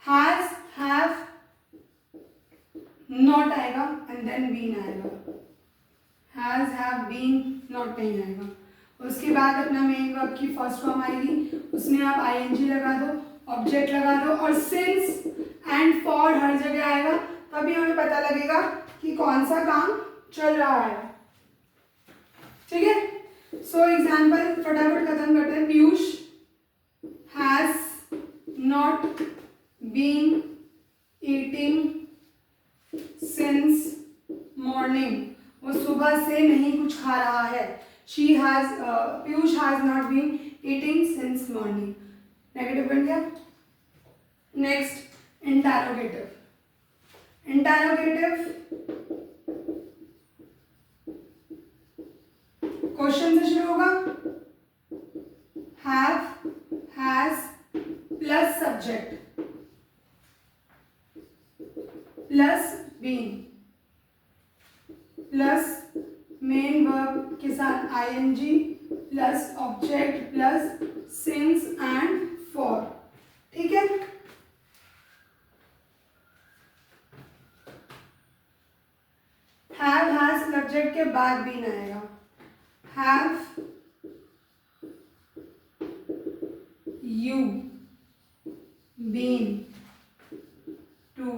हैज हैव नॉट आएगा एंड देन बीन आएगा, हैज हैव बीन नॉट नहीं आएगा। उसके बाद अपना मेन वर्ब की फर्स्ट फॉर्म आएगी, उसमें आप आईएनजी लगा दो, ऑब्जेक्ट लगा दो, और सिंस एंड फॉर हर जगह आएगा, तभी हमें पता लगेगा कि कौन सा काम चल रहा है, ठीक है। सो एग्जाम्पल फटाफट खत्म करते हैं। Piyush has not been eating since morning, वो सुबह से नहीं कुछ खा रहा है। Piyush has not been eating since morning, negative बन गया। नेक्स्ट इंटरोगेटिव, इंटरोगेटिव क्वेश्चन से शुरू होगा, have has plus subject plus been plus main verb के साथ ING plus object plus since and for, ठीक है। हैव हैज सब्जेक्ट के बाद बीन आएगा, have you been to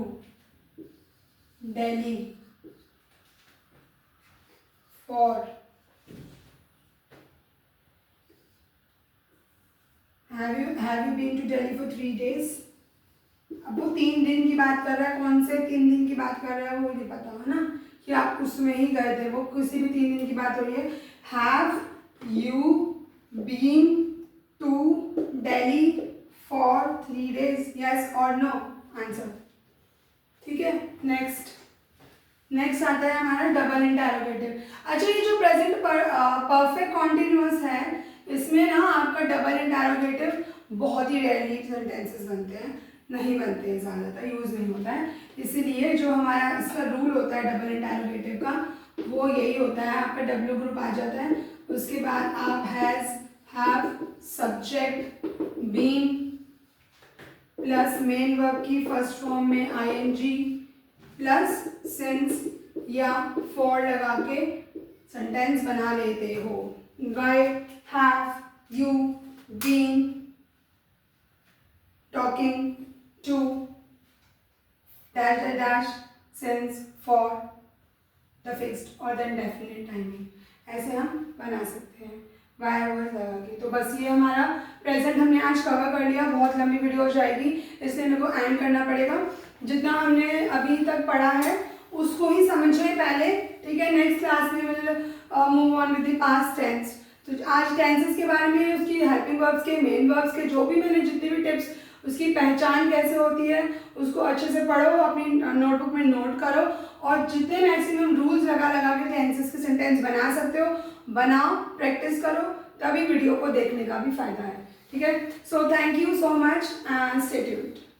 Delhi for, have you been to Delhi for 3 days। अब वो 3 दिन की बात कर रहा है, कौन से 3 दिन की बात कर रहा है वो नहीं पता है ना, कि आप उसमें ही गए थे, वो किसी भी 3 दिन की बात हो रही है। Have you been to Delhi for 3 days, yes और नो आंसर, ठीक है। नेक्स्ट आता है हमारा डबल इंटरोगेटिव। अच्छा, ये जो प्रेजेंट परफेक्ट कॉन्टिन्यूअस है, इसमें ना आपका डबल इंटरोगेटिव बहुत ही रेयरली सेंटेंसेस बनते हैं, नहीं बनते हैं, ज़्यादातर यूज़ नहीं होता है। इसीलिए जो हमारा इसका रूल होता है डबल इंटरोगेटिव का, वो यही होता है, आपका डब्ल्यू ग्रुप आ जाता है, उसके बाद आप has have subject been plus main verb की फर्स्ट फॉर्म में आईएनजी प्लस सिंस या फॉर लगा के सेंटेंस बना लेते हो। वाई हैव यू बीन और देन डेफिनेट टाइमिंग, ऐसे हम बना सकते हैं वायर वर्ड लगा के। तो बस ये हमारा प्रेजेंट हमने आज कवर कर लिया। बहुत लंबी वीडियो हो जाएगी इसलिए मेरे को एंड करना पड़ेगा। जितना हमने अभी तक पढ़ा है उसको ही समझिए पहले, ठीक है। नेक्स्ट क्लास में will move on with the past tense. तो आज टेंसेस के बारे में, उसकी हेल्पिंग वर्ब्स के, मेन वर्ब्स के, जो भी मैंने जितनी भी टिप्स, उसकी पहचान कैसे होती है उसको अच्छे से पढ़ो, अपनी नोटबुक में नोट करो और जितने मैक्सिमम रूल्स लगा लगा के टेंसेस के सेंटेंस बना सकते हो बनाओ, प्रैक्टिस करो, तभी वीडियो को देखने का भी फायदा है, ठीक है। So thank you so much and stay tuned.